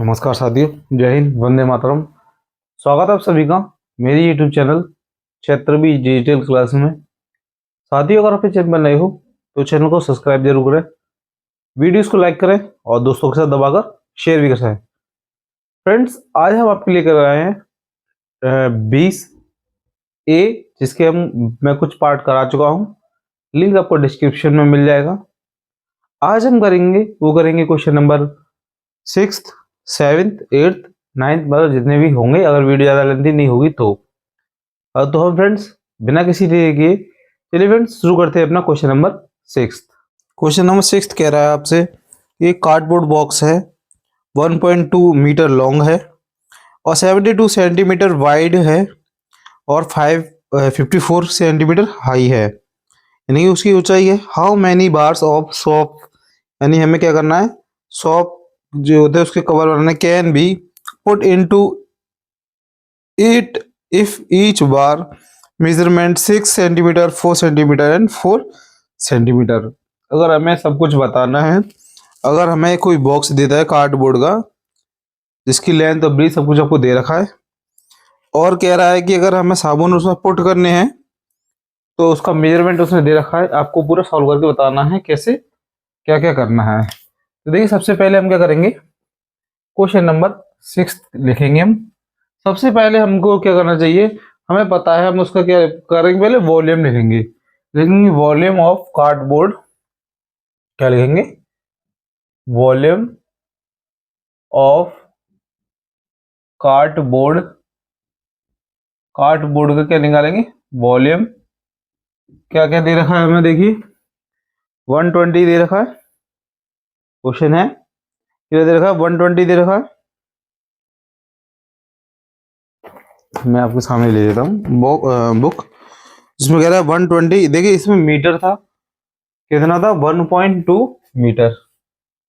नमस्कार साथियों, जय हिंद, वंदे मातरम। स्वागत है आप सभी का मेरी यूट्यूब चैनल क्षेत्र भी डिजिटल क्लास में। साथियों, अगर आप इस चैनल पर नए हो तो चैनल को सब्सक्राइब जरूर करें, वीडियोस को लाइक करें और दोस्तों के साथ दबाकर शेयर भी कर सकें। फ्रेंड्स, आज हम आपके लिए कर रहे हैं 20A, जिसके मैं कुछ पार्ट करा चुका हूँ। लिंक आपको डिस्क्रिप्शन में मिल जाएगा। आज हम करेंगे question number 6th, 7th, 8th, 9th, मतलब जितने भी होंगे, अगर वीडियो ज़्यादा लेंथी नहीं होगी तो। तो हम फ्रेंड्स बिना किसी देरी के चलिए फ्रेंड्स शुरू करते हैं अपना question number 6th। Question number 6th कह रहा है आपसे, ये कार्डबोर्ड बॉक्स है, 1.2 मीटर लॉन्ग है और 72 सेंटीमीटर वाइड है और 54 सेंटीमीटर हाई है, यानी कि उसकी ऊंचाई है। How many bars of soap, यानी हमें क्या करना है, सोप जो होते हैं उसके कवर बनाने can be put into it if each bar measurement 6 centimetre, 4 centimetre and 4 centimetre. अगर हमें सब कुछ बताना है, अगर हमें कोई बॉक्स देता है कार्डबोर्ड का जिसकी लेंथ और ब्रीथ सब कुछ आपको दे रखा है और कह रहा है कि अगर हमें साबुन उसमें पुट करने हैं तो उसका मेजरमेंट उसने दे रखा है, आपको पूरा सॉल्व करके बताना है कैसे क्या क्या करना है। तो देखिए, सबसे पहले हम क्या करेंगे, क्वेश्चन नंबर 6 लिखेंगे हम। सबसे पहले हमको क्या करना चाहिए, हमें पता है, हम उसका क्या करेंगे, पहले वॉल्यूम लिखेंगे वॉल्यूम ऑफ कार्डबोर्ड। क्या लिखेंगे, वॉल्यूम ऑफ कार्डबोर्ड। कार्डबोर्ड का क्या निकालेंगे, वॉल्यूम। क्या क्या दे रखा है हमें, देखिए 120 दे रखा है, क्वेश्चन है क्या दे रखा है, 120 दे रखा है। मैं आपके सामने ले लेता हूँ बुक, जिसमें कह रहा है 120। देखिए इसमें मीटर था, कितना था, 1.2 मीटर।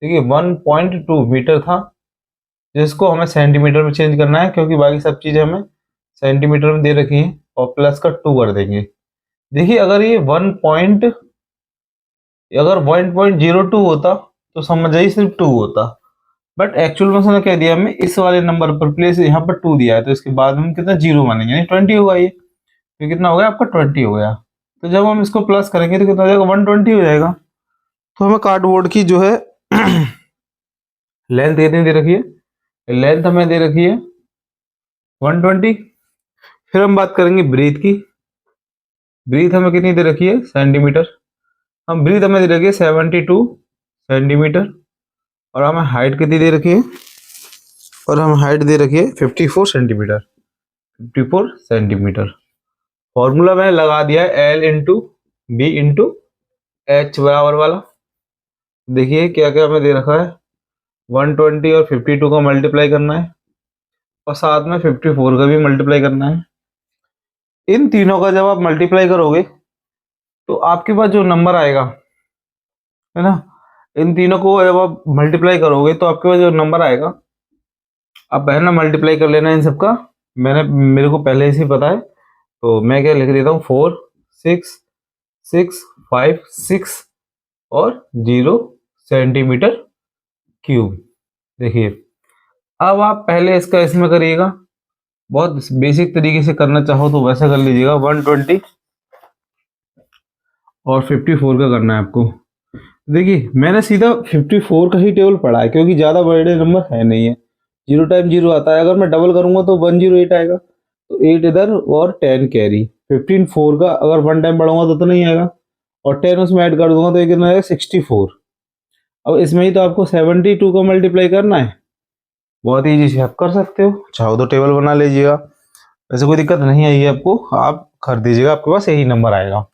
देखिए 1.2 मीटर था, जिसको हमें सेंटीमीटर में चेंज करना है, क्योंकि बाकी सब चीजें हमें सेंटीमीटर में दे रखी हैं, और प्लस का 2 कर देंगे। देखिए अगर ये अगर 1.02 होता तो समझ जाइए सिर्फ 2 होता, बट एक्चुअल में उसने कह दिया हमें इस वाले नंबर पर प्लेस, यहाँ पर 2 दिया है, तो इसके बाद हम कितना जीरो मानेंगे, यानी 20 होगा ये। तो कितना हो गया आपका, 20 हो गया। तो जब हम इसको प्लस करेंगे तो कितना हो जाएगा, 120 हो जाएगा। तो हमें कार्डबोर्ड की जो है लेंथ कितनी दे रखी है, लेंथ हमें दे रखी है 120। फिर हम बात करेंगे ब्रीथ की। ब्रीथ हमें कितनी दे रखी है, सेंटीमीटर। हम ब्रीथ हमें दे रखी है 72 सेंटीमीटर, और हमें हाइट कितनी दे रखी है, और हमें हाइट दे रखी है 54 सेंटीमीटर। 54 सेंटीमीटर। फॉर्मूला मैंने लगा दिया है L into B into H बराबर वाला। देखिए क्या क्या हमें दे रखा है, 120 और 52 का मल्टीप्लाई करना है, और साथ में 54 का भी मल्टीप्लाई करना है। इन तीनों का जब आप मल्टीप्लाई करोगे तो आपके पास जो नंबर आएगा, है ना, इन तीनों को जब आप मल्टीप्लाई करोगे तो आपके पास जो नंबर आएगा, आप पहले मल्टीप्लाई कर लेना इन सबका। मेरे को पहले से ही पता है, तो मैं क्या लिख देता हूँ, 4 6 6 5 6 और 0 सेंटीमीटर क्यूब। देखिए अब आप पहले इसका इसमें करिएगा, बहुत बेसिक तरीके से करना चाहो तो वैसा कर लीजिएगा। 120 और 54 का करना है आपको। देखिए मैंने सीधा 54 का ही टेबल पढ़ा है, क्योंकि ज़्यादा बड़े नंबर है नहीं है। 0 टाइम 0 आता है, अगर मैं डबल करूंगा तो 108 आएगा, तो 8 इधर और 10 कैरी। 15 4 का अगर 1 टाइम बढ़ाऊंगा तो नहीं आएगा, और 10 उसमें ऐड कर दूंगा तो ये कितना आएगा, 64। अब इसमें ही तो आपको 72 का मल्टीप्लाई करना है। बहुत ईजी से आप कर सकते हो, चाहो तो टेबल बना लीजिएगा, वैसे कोई दिक्कत नहीं आई है आपको, आप कर दीजिएगा, आपके पास यही नंबर आएगा।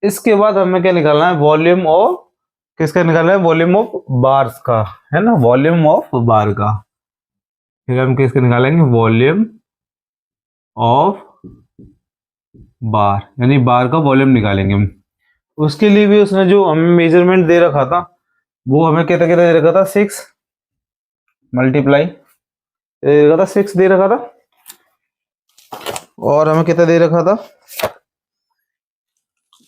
इसके बाद हमें क्या निकालना है, वॉल्यूम ऑफ किसका निकालना है, वॉल्यूम ऑफ बार्स का, है ना, वॉल्यूम ऑफ बार का। फिर हम किसका निकालेंगे, वॉल्यूम ऑफ बार, यानी बार का वॉल्यूम निकालेंगे हम। उसके लिए भी उसने जो हमें मेजरमेंट दे रखा था, वो हमें कितना कितना दे रखा था, 6 मल्टीप्लाई दे रखा था, 6 दे रखा था, और हमें कितना दे रखा था,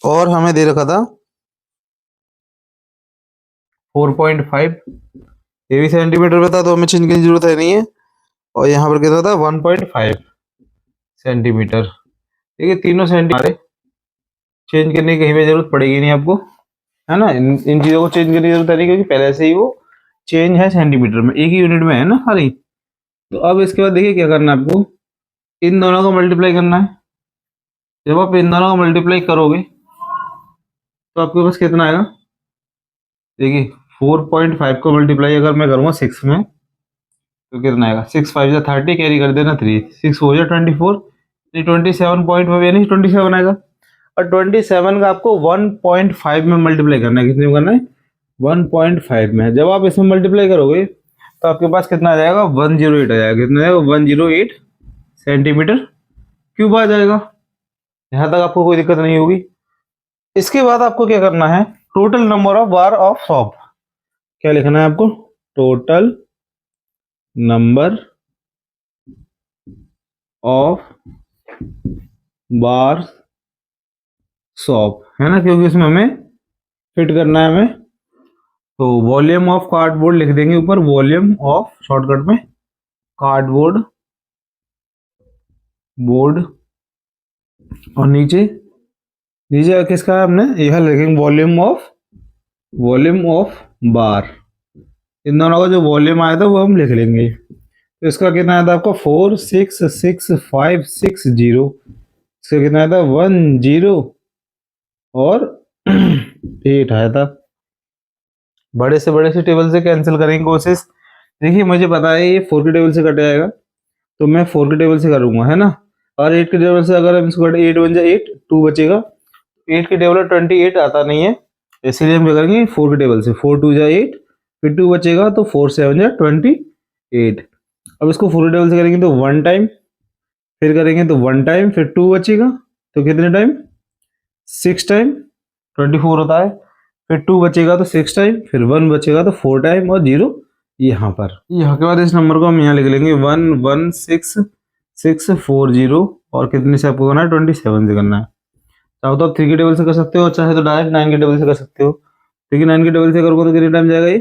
और हमें दे रखा था 4.5 ये भी सेंटीमीटर में था तो हमें चेंज करने की जरूरत है नहीं है। और यहाँ पर कितना था 1.5 सेंटीमीटर। ठीक है, तीनों सेंटीमीटर चेंज करने की कहीं पे जरूरत पड़ेगी नहीं आपको, है ना। इन चीजों को चेंज करने की जरूरत नहीं क्योंकि पहले से ही वो चेंज है सेंटीमीटर में, एक ही यूनिट में है ना सारी। तो अब इसके बाद देखिए क्या करना है आपको, इन दोनों को मल्टीप्लाई करना है। जब आप इन दोनों को मल्टीप्लाई करोगे तो आपके पास कितना आएगा, देखिए 4.5 को मल्टीप्लाई अगर मैं करूँगा 6 में तो कितना आएगा, 6 5 30, कैरी कर देना 3, 6 हो जाए 24, 27.5 यानी 27 आएगा। और 27 का आपको 1.5 में मल्टीप्लाई करना है, कितने में करना है 1.5 में। जब आप इसमें मल्टीप्लाई करोगे तो आपके पास कितना आ जाएगा 108 आ जाएगा, कितना आएगा 108 सेंटीमीटर क्यूब आ जाएगा। यहाँ तक आपको कोई दिक्कत नहीं होगी। इसके बाद आपको क्या करना है, total number of bar of shop, क्या लिखना है आपको, total number of bar shop, है ना, क्योंकि इसमें हमें फिट करना है हमें। तो वॉल्यूम ऑफ कार्डबोर्ड लिख देंगे ऊपर, वॉल्यूम ऑफ शॉर्टकट में कार्डबोर्ड बोर्ड, और नीचे नीचे किसका है हमने यह लिखेंगे वॉल्यूम ऑफ बार। इन दोनों का जो वॉल्यूम आया था वो हम लिख लेंगे। तो इसका कितना आया था आपका 466,560, इसका कितना आया था 10 और 8 आया था। बड़े से टेबल से कैंसिल करेंगे कोशिश। देखिए मुझे पता है ये 4 के टेबल से कट जाएगा तो मैं 4 के टेबल से करूंगा, है ना। और 8 के टेबल से अगर हम इसको 8 बन जाए 8, 2 बचेगा, 8 के टेबल में 28 आता नहीं है, इसीलिए हम क्या करेंगे 4 के टेबल से, 4 2 जा 8, फिर 2 बचेगा तो 4 7 जा 28। अब इसको 4 के टेबल से करेंगे तो 1 टाइम, फिर करेंगे तो 1 टाइम, फिर 2 बचेगा तो कितने टाइम 6 टाइम, 24 होता है, फिर 2 बचेगा तो 6 टाइम, फिर 1 बचेगा तो 4 टाइम, और 0 यहाँ पर। यहाँ के बाद इस नंबर को हम यहाँ लिख लेंगे 116640, और कितने से आपको करना है 27 से करना है। चाहो तो आप 3 के टेबल से कर सकते हो, चाहे तो डायरेक्ट 9 के टेबल से कर सकते हो। लेकिन 9 के टेबल से करोगे तो कितने टाइम जाएगा, ये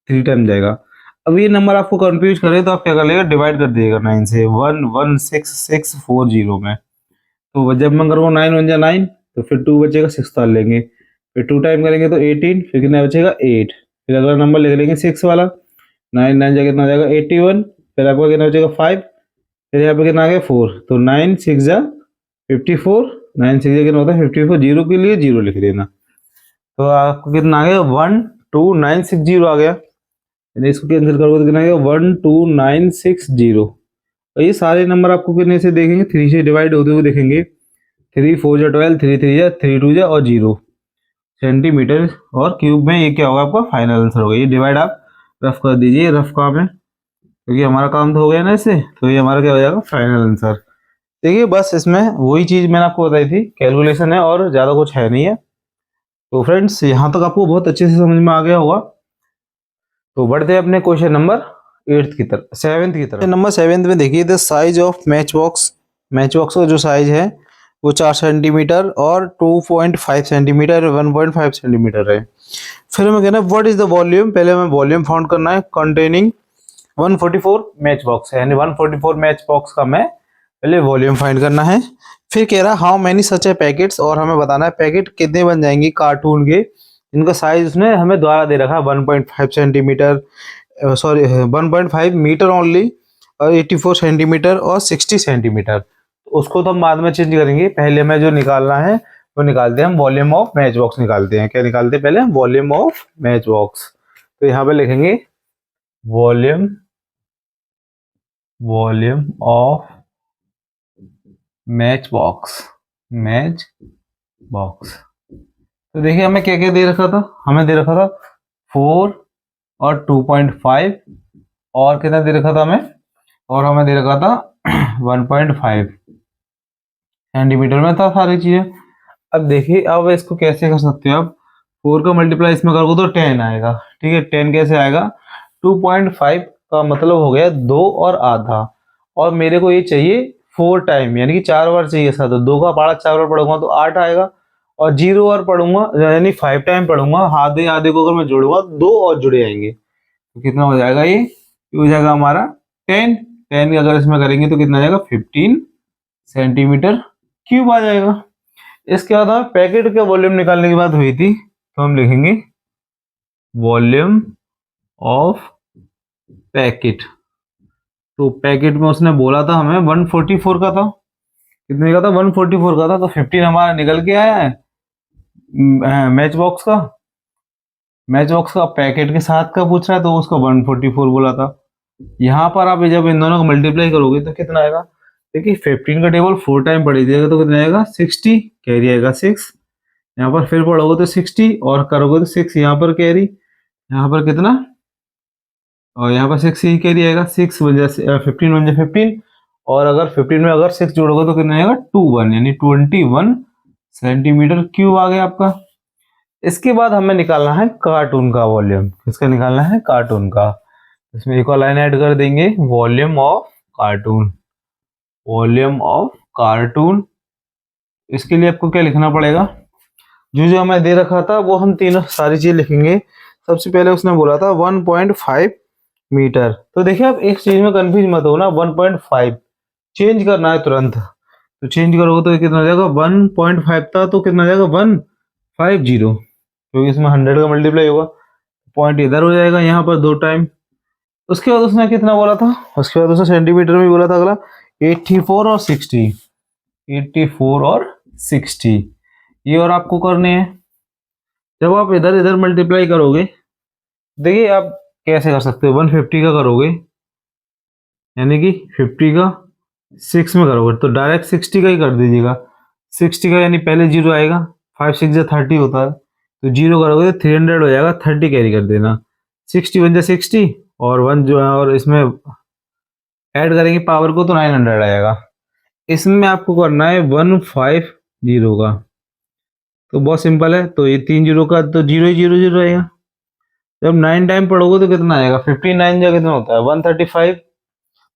3 टाइम जाएगा। अब ये नंबर आपको कंफ्यूज करे तो आप क्या कर लेगा, डिवाइड कर दिएगा 9 से, 116640 में। तो जब मैं करूँगा 9 1 जा 9, तो फिर 2 बचेगा 6 डाल लेंगे, फिर 2 टाइम करेंगे तो 18, फिर कितना बचेगा 8, फिर अगला नंबर लिख लेंगे 6 वाला, 9 9 जा कितना जाएगा 81, फिर आपका कितना बचेगा 5, फिर यहाँ पे कितना आ गया 4, तो 9 6 जा 54, 9 6 जा कितना होता है 54, 0 के लिए 0 लिख देना। तो आपको कितना आ गया 12960 आ गया, यानी इसको कैंसिल करोगे तो कितना आ गया 12960। और ये सारे नंबर आपको कितने से देखेंगे, 3 से डिवाइड होते हुए देखेंगे, 3 4 जा 12, 3 3 जा 3 2 जा और 0 सेंटीमीटर और क्यूब में। ये क्या होगा आपका फाइनल आंसर होगा। ये डिवाइड आप रफ कर दीजिए, रफ काम है क्योंकि हमारा काम तो हो गया ना इससे, तो ये हमारा क्या हो जाएगा फाइनल आंसर। देखिए बस इसमें वही चीज़ मैंने आपको बताई थी, कैलकुलेशन है और ज़्यादा कुछ है नहीं है। तो फ्रेंड्स यहाँ तक आपको बहुत अच्छे से समझ में आ गया होगा। तो बढ़ते हैं अपने क्वेश्चन नंबर 8 की तरफ, 7th की तरफ। नंबर 7th में देखिए, the size of match box का जो साइज है वो 4 सेंटीमीटर और 2.5 सेंटीमीटर 1.5 सेंटीमीटर है। फिर हमें कहना है व्हाट इज द वॉल्यूम, पहले हमें वॉल्यूम फाउंड करना है, कंटेनिंग 144 मैच बॉक्स है, यानी 144 मैच बॉक्स का हमें पहले वॉल्यूम फाइंड करना है। फिर कह रहा है हाउ मैनी सच है पैकेट्स, और हमें बताना है पैकेट कितने बन जाएंगे कार्टून के, इनका साइज उसने हमें द्वारा दे रखा है 1.5 सेंटीमीटर, सॉरी 1.5 मीटर ओनली, और 84 सेंटीमीटर और 60 सेंटीमीटर। उसको तो हम बाद में चेंज करेंगे, पहले हमें जो निकालना है वो निकालते हैं हम वॉल्यूम ऑफ मैच बॉक्स निकालते हैं। क्या निकालते हैं पहले, वॉल्यूम ऑफ मैच बॉक्स। तो यहाँ पे लिखेंगे वॉल्यूम ऑफ मैच बॉक्स तो देखिए हमें क्या क्या दे रखा था, हमें दे रखा था 4 और 2.5 और कितना दे रखा था हमें, और हमें दे रखा था 1.5 सेंटीमीटर में था सारी चीजें। अब देखिए अब इसको कैसे कर सकते हो आप, 4 का मल्टीप्लाई इसमें करोगे तो 10 आएगा, ठीक है 10 कैसे आएगा, 2.5 का मतलब हो गया 2 और आधा, और मेरे को ये चाहिए 4 टाइम यानी कि 4 बार चाहिए था, तो 2 का पहाड़ा 4 बार पढ़ूंगा तो 8 आएगा, और 0 बार पढ़ूंगा यानी 5 टाइम पढ़ूंगा, आधे आधे को अगर मैं जोड़ूंगा 2 और जुड़े आएंगे, तो कितना हो जाएगा ये हो जाएगा हमारा 10। 10 अगर इसमें करेंगे तो कितना आ जाएगा 15 सेंटीमीटर क्यूब आ जाएगा। इसके बाद हमें पैकेट का वॉल्यूम निकालने की बात हुई थी, तो हम लिखेंगे वॉल्यूम ऑफ पैकेट। तो पैकेट में उसने बोला था हमें 144 का था, कितने का था 144 का था, तो 15 हमारा निकल के आया है मैच बॉक्स का पैकेट के साथ का पूछ रहा है, तो उसका 144 बोला था। यहाँ पर आप जब इन दोनों को मल्टीप्लाई करोगे तो कितना आएगा, देखिए 15 का टेबल 4 टाइम पढ़ लीजिएगा तो कितना आएगा 60, कैरी आएगा 6। यहाँ पर फिर पढ़ोगे तो 60 और करोगे तो 6, यहाँ पर कैरी, यहाँ पर कितना, और यहाँ पर 6 ही कैरी आएगा, 6 बन जाए 15 बन जाए 15, और अगर 15 में अगर 6 जोड़ोगे तो कितना आएगा 21, यानी 21 सेंटीमीटर क्यूब आ गया आपका। इसके बाद हमें निकालना है कार्टून का वॉल्यूम। किसका निकालना है, कार्टून का। इसमें एक और लाइन ऐड कर देंगे, volume of cartoon. Volume of cartoon, इसके लिए आपको क्या लिखना पड़ेगा, जो जो हमें दे रखा था वो हम तीनों सारी चीज लिखेंगे। सबसे पहले उसने बोला था 1.5 मीटर। तो देखिए आप एक चीज में कंफ्यूज मत हो ना, 1.5 चेंज करना है तुरंत, तो चेंज करोगे तो कितना हो जाएगा 1.5 था तो कितना हो जाएगा 150, क्योंकि इसमें 100 का मल्टीप्लाई होगा, पॉइंट इधर हो जाएगा यहाँ पर 2 टाइम। उसके बाद उसने कितना बोला था, उसके बाद उसने सेंटीमीटर में बोला था अगला 84 और 60, 84 और 60 ये और आपको करने हैं। जब आप इधर इधर मल्टीप्लाई करोगे, देखिए आप कैसे कर सकते हो, 150 का करोगे यानी कि 50 का 6 में करोगे तो डायरेक्ट 60 का ही कर दीजिएगा। 60 का यानी पहले जीरो आएगा, 5 6 या 30 होता है, तो जीरो करोगे तो 300 हो जाएगा, 30 कैरी कर देना, 60 बन जाए 60 और 1 जो है और इसमें ऐड करेंगे पावर को तो 900 आएगा। इसमें आपको करना है 150 का, तो बहुत सिंपल है, तो ये 3 जीरो का तो जीरो ही जीरो जीरो आएगा। जब 9 टाइम पढ़ोगे तो कितना आएगा, 59 जो कितना होता है 135,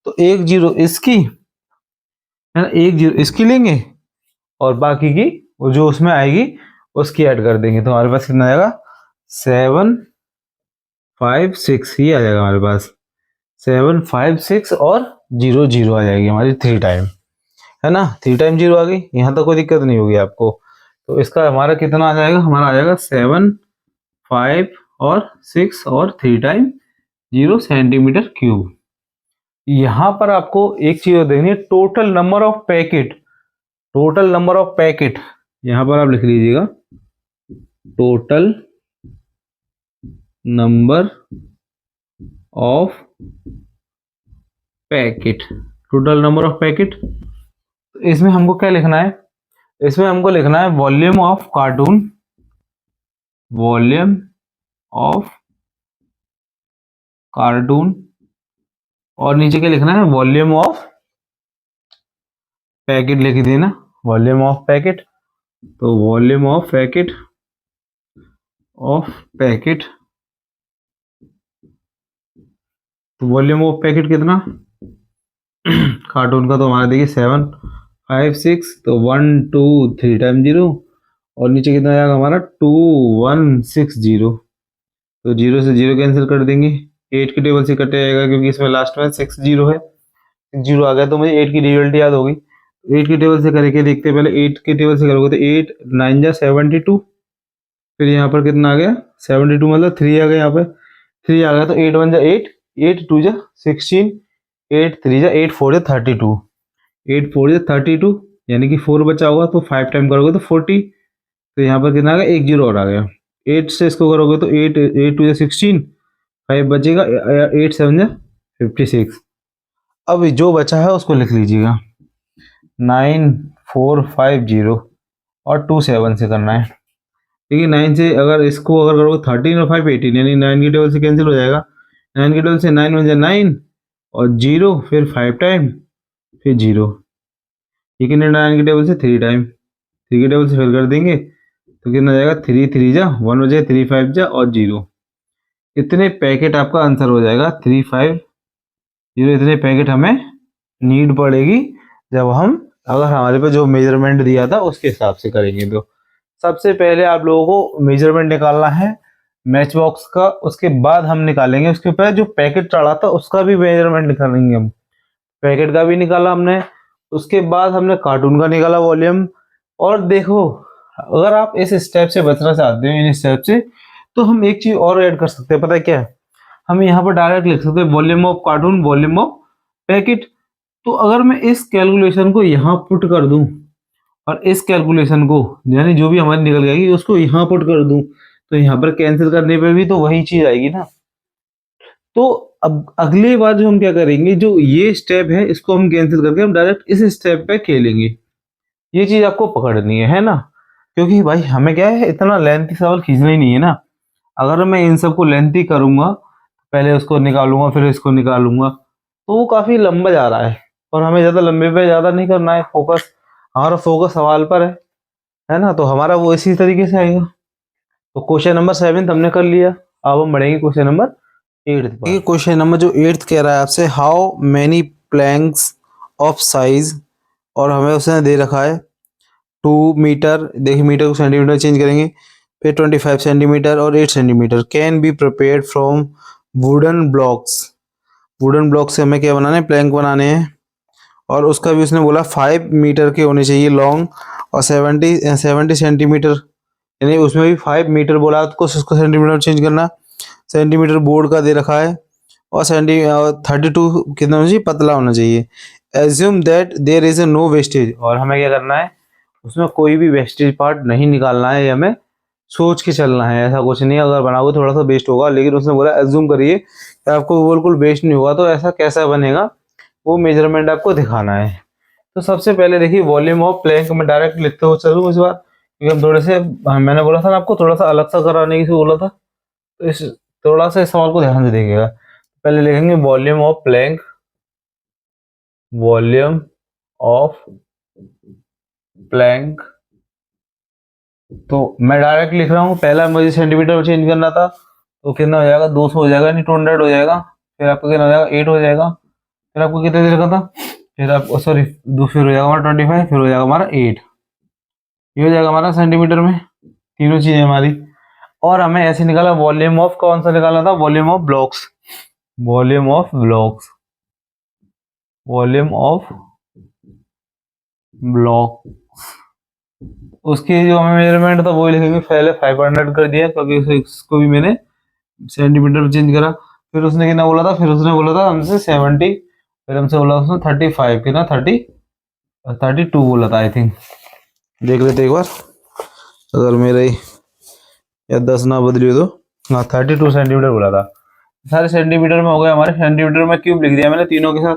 तो एक जीरो इसकी है ना, एक जीरो इसकी लेंगे और बाकी की वो जो उसमें आएगी उसकी ऐड कर देंगे, तो हमारे पास कितना आएगा 756 ही आ जाएगा हमारे पास, 756 और 00 आ जाएगी हमारी 3 टाइम, है ना, 3 टाइम 0 आ गई, यहाँ तक कोई दिक्कत नहीं होगी आपको। तो इसका हमारा कितना आ जाएगा, हमारा आ जाएगा 7 5 और 6 और 3 टाइम 0 सेंटीमीटर क्यूब। यहाँ पर आपको एक चीज देखनी है, total number of packet. Total number of packet यहाँ पर आप लिख लीजिएगा, total number of packet, total number of packet. तो इसमें हमको क्या लिखना है, इसमें हमको लिखना है volume of cartoon, volume of cartoon, और नीचे क्या लिखना है वॉल्यूम ऑफ पैकेट लिख देना, वॉल्यूम ऑफ पैकेट। तो वॉल्यूम ऑफ पैकेट तो वॉल्यूम ऑफ पैकेट कितना कार्टून का, तो हमारा देखिए 7 5 6, तो 1 2 3 टाइम 0 और नीचे कितना आएगा हमारा 2 1 6 0, तो 0 से 0 कैंसिल कर देंगे, 8 के टेबल से कट जाएगा क्योंकि इसमें लास्ट में 6 0 है, 0 आ गया तो मुझे 8 की डिविडेंड याद होगी, 8 के टेबल से करके देखते पहले, 8 के टेबल से करोगे तो 8 9 जा 72, फिर यहाँ पर कितना आ गया 72 मतलब 3 आ गया, यहाँ पे 3 आ गया तो 8 1 जा 8, 8 2 जा 16, 8 3 जा 8 4 जा 32, 8 4 जा 32 यानी कि 4 बचा होगा, तो 5 टाइम करोगे तो 40, तो यहाँ पर कितना आ गया 1 0 और आ गया। 8 से इसको करोगे तो 8 8 2 जा 16, 5 बचेगा, 8 7 जा 56। अब जो बचा है उसको लिख लीजिएगा 9 4 5 0 और 2 7 से करना है, ठीक है। 9 से अगर इसको अगर करोगे 13 और 5 18, यानी 9 की टेबल से कैंसिल हो जाएगा, 9 की टेबल से 9 बन जाए 9 और 0 फिर 5 टाइम फिर 0, ठीक है। 9 की टेबल से 3 टाइम, 3 की टेबल से फिर कर देंगे तो कितना जाएगा 3 3 जा 1 बजे 3 5 जा और 0, इतने पैकेट आपका आंसर हो जाएगा 3 5 0। इतने पैकेट हमें नीड पड़ेगी जब हम अगर हमारे पे जो मेजरमेंट दिया था उसके हिसाब से करेंगे। तो सबसे पहले आप लोगों को मेजरमेंट निकालना है, मैच बॉक्स का, उसके बाद हम निकालेंगे उसके ऊपर जो पैकेट चढ़ा था उसका भी मेजरमेंट निकालेंगे हम। पैकेट का भी निकाला हमने, उसके बाद हमने कार्टून का निकाला वॉल्यूम। और देखो, अगर आप इस स्टेप से बचना चाहते हो, इन स्टेप से, तो हम एक चीज और ऐड कर सकते हैं। पता है क्या है? हम यहाँ पर डायरेक्ट लिख सकते हैं volume of cartoon, volume of packet. तो अगर मैं इस कैलकुलेशन को यहाँ पुट कर दूं और इस कैलकुलेशन को, यानी जो भी हमारी निकल जाएगी उसको यहाँ पुट कर दूं, तो यहाँ पर कैंसिल करने पे भी तो वही चीज आएगी ना। तो अब अगली बार जो हम क्या करेंगे, जो ये स्टेप है इसको हम कैंसिल करके हम डायरेक्ट इस स्टेप पे खेलेंगे। ये चीज आपको पकड़नी है ना? क्योंकि भाई हमें क्या है, इतना लेंथी सवाल खींचना ही नहीं है ना। अगर मैं इन सबको लेंथी करूंगा, पहले उसको निकालूंगा फिर इसको निकालूंगा, तो वो काफी लंबा जा रहा है। और हमें ज्यादा लंबे पे ज्यादा नहीं करना है फोकस, हमारा फोकस सवाल पर है ना? तो हमारा वो इसी तरीके से आएगा। तो क्वेश्चन नंबर 7 हमने कर लिया। अब हम बढ़ेंगे क्वेश्चन नंबर 8 पर। ये क्वेश्चन नंबर जो 8 कह रहा है आपसे, how many planks of size, और हमें उसने दे रखा है 2 मीटर। देखिए मीटर को सेंटीमीटर चेंज करेंगे, फिर 25 सेंटीमीटर और 8 centimetre can be prepared from wooden blocks. Wooden block से हमें क्या बनाना है, प्लैंक बनाने हैं। और उसका भी उसने बोला 5 मीटर के होने चाहिए लॉन्ग, और 70 सेंटीमीटर, यानी उसमें भी 5 मीटर बोला, तो उसको सेंटीमीटर चेंज करना। सेंटीमीटर बोर्ड का दे रखा है। और 32 कितना होना चाहिए, पतला होना चाहिए। Assume that there is a no wastage, और हमें क्या करना है, उसमें कोई भी वेस्टेज पार्ट नहीं निकालना है, ये हमें सोच के चलना है। ऐसा कुछ नहीं अगर बनाओगे थोड़ा सा वेस्ट होगा, लेकिन उसने बोला एज्यूम करिए कि आपको बिल्कुल वेस्ट नहीं होगा, तो ऐसा कैसा बनेगा वो मेजरमेंट आपको दिखाना है। तो सबसे पहले देखिए वॉल्यूम ऑफ प्लैंक में डायरेक्ट लिखते हुए चलूँ इस बार, क्योंकि हम थोड़े से, मैंने बोला था ना आपको थोड़ा सा अलग सा कराने की से बोला था, तो इस थोड़ा सा इस सवाल को ध्यान से देखिएगा। पहले लिखेंगे volume of Planck, volume of Planck. तो मैं डायरेक्ट लिख रहा हूँ, पहला मुझे सेंटीमीटर में चेंज करना था, तो कितना हो जाएगा, 200 हो जाएगा, नहीं 200 हो जाएगा। फिर आपका कितना हो जाएगा, 8 हो जाएगा। फिर आपको कितने दे रखा था, फिर आपको सॉरी, फिर हो जाएगा हमारा 25, फिर हो जाएगा हमारा 8। ये हो जाएगा हमारा सेंटीमीटर में, तीनों चीजें हमारी। और हमें ऐसे निकाला वॉल्यूम ऑफ, कौन सा निकालना था, volume of blocks, volume of blocks, volume of block. उसकी जो हमें मेजरमेंट था वो लिखेंगे, पहले 500 कर दिया क्योंकि इसको भी मैंने सेंटीमीटर में चेंज करा। फिर उसने कितना बोला था, फिर उसने बोला था हमसे 70, फिर हमसे बोला उसने 35, कितना 32 बोला था आई थिंक। देख लेते एक बार, अगर मेरे या 10 ना बदली हो तो। हाँ 32 सेंटीमीटर बोला था। सारे सेंटीमीटर में हो गए हमारे, सेंटीमीटर में क्यूब लिख दिया मैंने तीनों के साथ।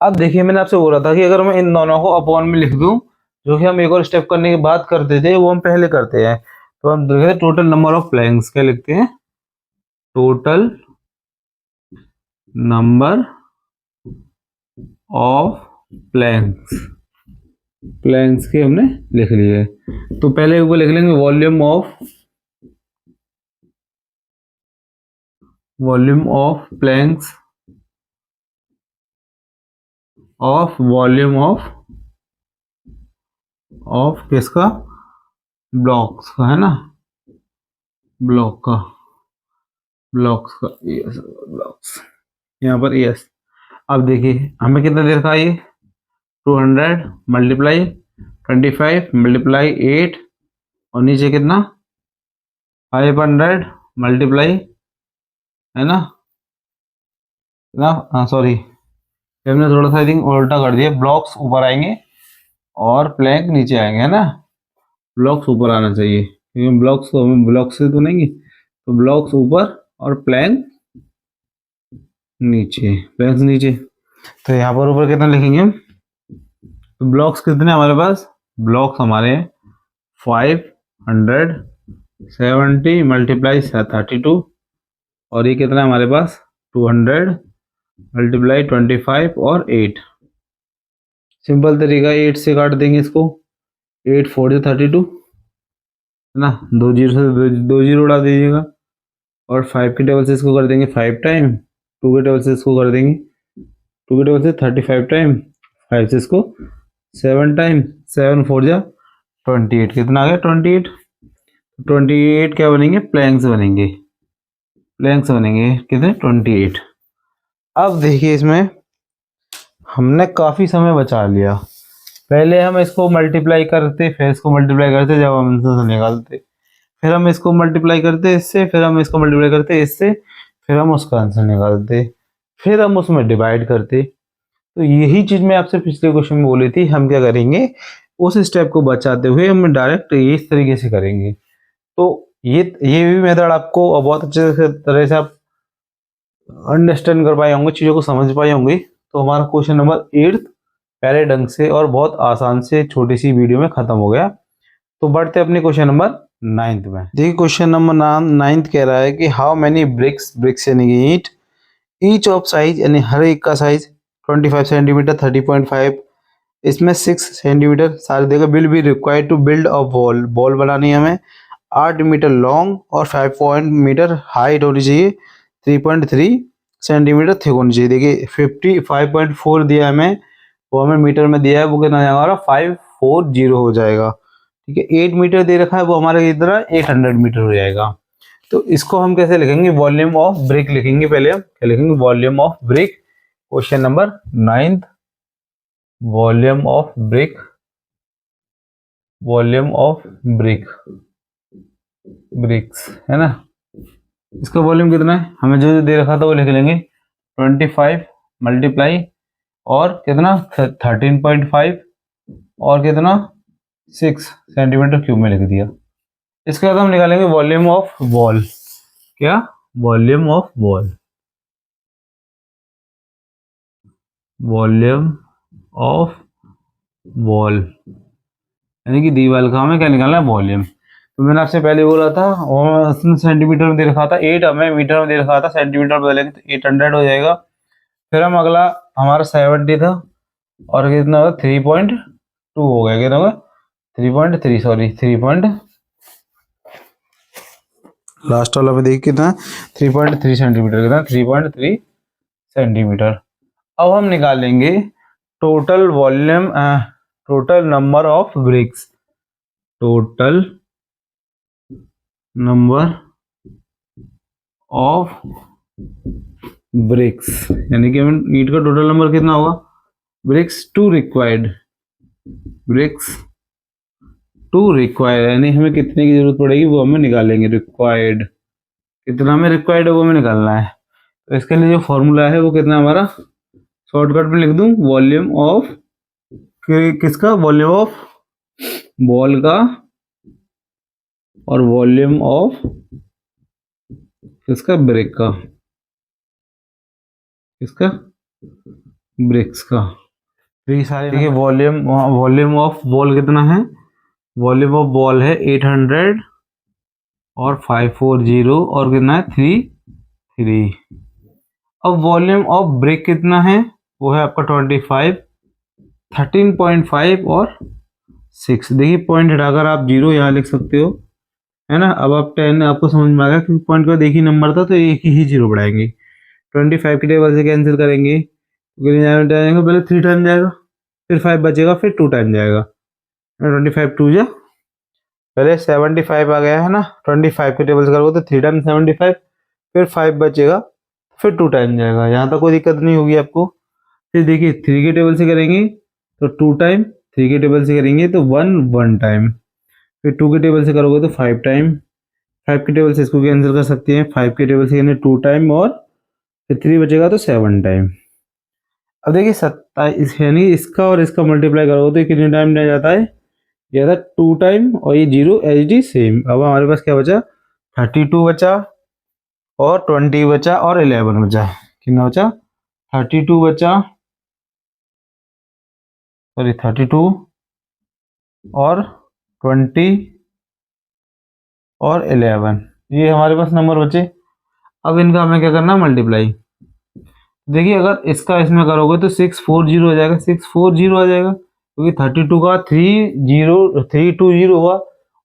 अब देखिए मैंने आपसे बोला था कि अगर मैं इन दोनों को अपॉन में लिख दूं, जो कि हम एक और स्टेप करने के बाद करते थे, वो हम पहले करते हैं। तो हम देखते हैं टोटल नंबर ऑफ प्लैंक्स, क्या लिखते हैं, total number of planks. Planks के हमने लिख लिए। तो पहले ऊपर लिख लेंगे volume of planks of volume of किसका, ब्लॉक्स का, है ना, ब्लॉक्स का, यस ब्लॉक्स, यहाँ पर यस। अब देखिए हमें कितना दे रखा है ये, 200 मल्टीप्लाई 25 मल्टीप्लाई 8, और नीचे कितना 500 मल्टीप्लाई, है ना ना, हाँ सॉरी, हमने थोड़ा सा आई थिंक उल्टा कर दिया, ब्लॉक्स ऊपर आएंगे और प्लैंक नीचे आएंगे, है ना। ब्लॉक्स ऊपर आना चाहिए क्योंकि ब्लॉक्स को हमें ब्लॉक से तो नहीं, तो ब्लॉक्स ऊपर और प्लैंक नीचे, प्लैंक्स नीचे। तो यहाँ पर ऊपर कितना लिखेंगे हम, तो ब्लॉक्स कितने हमारे पास, ब्लॉक्स हमारे 570 मल्टीप्लाई 32, और ये कितना हमारे पास 200 मल्टीप्लाई 25 और 8। सिंपल तरीका, 8 से काट देंगे इसको, 8 4 से 32, है ना, 2 जीरो से 2 जीरो उड़ा दीजिएगा। और 5 के टेबल से इसको कर देंगे 5 टाइम, 2 के टेबल से इसको कर देंगे 2 के टेबल से 35 टाइम, 5 से इसको 7 टाइम, 7 4 जा 28, कितना आ गया 28। 28 क्या बनेंगे, प्लैंक्स बनेंगे। प्लैंक्स बनेंगे कितने, 28। अब देखिए इसमें हमने काफ़ी समय बचा लिया। पहले हम इसको मल्टीप्लाई करते, फिर इसको मल्टीप्लाई करते, जब हम आंसर निकालते, फिर हम इसको मल्टीप्लाई करते इससे, फिर हम इसको मल्टीप्लाई करते इससे, फिर हम उसका आंसर निकालते, फिर हम उसमें डिवाइड करते। तो यही चीज़ मैं आपसे पिछले क्वेश्चन में बोली थी, हम क्या करेंगे, उस स्टेप को बचाते हुए हम डायरेक्ट इस तरीके से करेंगे। तो ये भी मेथड आपको बहुत अच्छे तरह से आप अंडरस्टैंड कर पाए होंगे, चीज़ों को समझ पाए होंगे। तो हमारा क्वेश्चन नंबर 8 पहले ढंग से और बहुत आसान से छोटी सी वीडियो में खत्म हो गया। तो बढ़ते अपने क्वेश्चन नंबर 9 में। देखिए क्वेश्चन नंबर 9 कह रहा है कि हाउ मैनी ब्रिक्स, ब्रिक्स यानी कि ईंट, ईच ऑफ साइज यानी हर एक का साइज 25 सेंटीमीटर 30.5, इसमें 6 सेंटीमीटर सारे देगा, will be required to build a wall, wall बनानी है हमें 8 मीटर लॉन्ग और 5 मीटर हाइट होनी चाहिए, 3.3 सेंटीमीटर थिक होनी चाहिए। देखिए 55.4 दिया है हमें, वो हमें मीटर में दिया है, वो कितना जाएगा हमारा 540 हो जाएगा। ठीक है, 8 मीटर दे रखा है, वो हमारा कितना 800 मीटर हो जाएगा। तो इसको हम कैसे लिखेंगे, वॉल्यूम ऑफ ब्रिक लिखेंगे। पहले हम क्या लिखेंगे, volume of brick. Question number 9, volume of brick, volume of brick, bricks है ना। इसका वॉल्यूम कितना है, हमें जो दे रखा था वो लिख लेंगे 25 मल्टीप्लाई और कितना 13.5 और कितना 6 सेंटीमीटर क्यूब में लिख दिया। इसके बाद हम निकालेंगे वॉल्यूम ऑफ वॉल। क्या, volume of wall, volume of wall यानी कि दीवार का हमें क्या निकालना है, वॉल्यूम। तो मैंने आपसे पहले बोला था, और सेंटीमीटर में दे रखा था 8, हमें मीटर में दे रखा था, सेंटीमीटर बदलेंगे तो 800 हो जाएगा। फिर हम अगला हमारा 70 था और कितना होगा 3.2 हो गया, कितना होगा 3.3, सॉरी 3. लास्ट वाला में देखिए कितना 3.3 सेंटीमीटर, कितना 3.3 सेंटीमीटर। अब हम निकालेंगे total volume, total number of bricks, total number of bricks यानी कि हमें ईंट का टोटल नंबर कितना होगा, bricks to required, bricks to required यानी हमें कितने की जरूरत पड़ेगी वो हमें निकालेंगे, रिक्वायर्ड कितना हमें रिक्वायर्ड है वो हमें निकालना है। तो इसके लिए जो फॉर्मूला है वो कितना हमारा, शॉर्टकट में लिख दूं, वॉल्यूम ऑफ किसका, वॉल्यूम ऑफ बॉल का और वॉल्यूम ऑफ किसका, ब्रिक का, किसका, ब्रिक्स का। तो ये सारे देखिए वॉल्यूम ऑफ बॉल कितना है, वॉल्यूम ऑफ बॉल है 800 और 540 और कितना है 3. अब वॉल्यूम ऑफ ब्रिक कितना है, वो है आपका 25, 13.5 और 6। देखिए पॉइंट हटाकर आप 0 यहाँ लिख सकते हो, है ना। अब आप 10 आपको समझ में आ गया क्योंकि पॉइंट का देखिए नंबर था तो एक ही 0 बढ़ाएंगे। 25 की टेबल से कैंसिल करेंगे, जाएगा पहले 3 टाइम जाएगा, फिर 5 बचेगा, फिर 2 टाइम जाएगा, 25 2 जा, पहले 75 आ गया है ना, 25 की टेबल से करोगे तो 3 टाइम 75, फिर 5 बचेगा, फिर 2 टाइम जाएगा। यहाँ तक कोई दिक्कत नहीं होगी आपको। फिर देखिए 3 की टेबल से करेंगे तो 2 टाइम, 3 की टेबल से करेंगे तो 1 टाइम, फिर 2 की टेबल से करोगे तो 5 टाइम, 5 की टेबल से इसको कैंसिल कर सकते हैं, 5 की टेबल से यानी 2 टाइम और फिर 3 बचेगा तो 7 टाइम। अब देखिए 27 यानी इसका और इसका मल्टीप्लाई करोगे तो कितने टाइम रह जाता है, ये था 2 टाइम और ये 0 एच डी सेम। अब हमारे पास क्या बचा, 32 बचा और 20 बचा और 11 बचा, कितना बचा 32 बचा, सॉरी 32 और 20 और 11, ये हमारे पास नंबर बचे। अब इनका हमें क्या करना है, मल्टीप्लाई। देखिए अगर इसका इसमें करोगे तो 640 हो जाएगा, 640 आ जाएगा क्योंकि 32 का 320 हुआ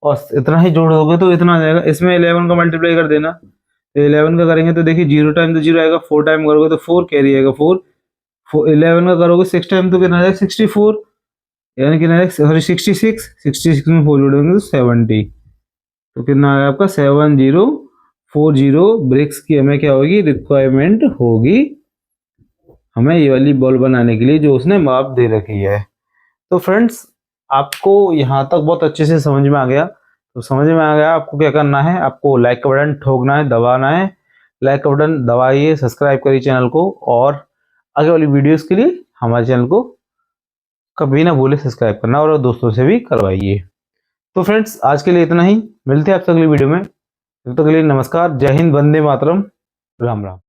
और इतना ही जोड़ दोगे तो इतना आ जाएगा। इसमें 11 का मल्टीप्लाई कर देना, तो 11 का करेंगे तो देखिए 0 टाइम तो 0 आएगा, 4 टाइम करोगे तो 4 कैरी आएगा, 4 11 का करोगे 6 टाइम तो कितना आएगा 64, यानी कितना आएगा सॉरी 66 में 4 जोड़ेंगे तो 70। तो कितना आ गया आपका 7040 ब्रिक्स की हमें क्या होगी, रिक्वायरमेंट होगी हमें ये वाली बॉल बनाने के लिए जो उसने माप दे रखी है। तो फ्रेंड्स, आपको यहाँ तक बहुत अच्छे से समझ में आ गया। तो समझ में आ गया, आपको क्या करना है, आपको लाइक का बटन ठोकना है, दबाना है। लाइक का बटन दबाइए, सब्सक्राइब करिए चैनल को, और आगे वाली वीडियोस के लिए हमारे चैनल को कभी ना भूले सब्सक्राइब करना, और दोस्तों से भी करवाइए। तो फ्रेंड्स, आज के लिए इतना ही। मिलते हैं आपसे अगली वीडियो में। तब तक के लिए नमस्कार, जय हिंद, वंदे मातरम, राम राम।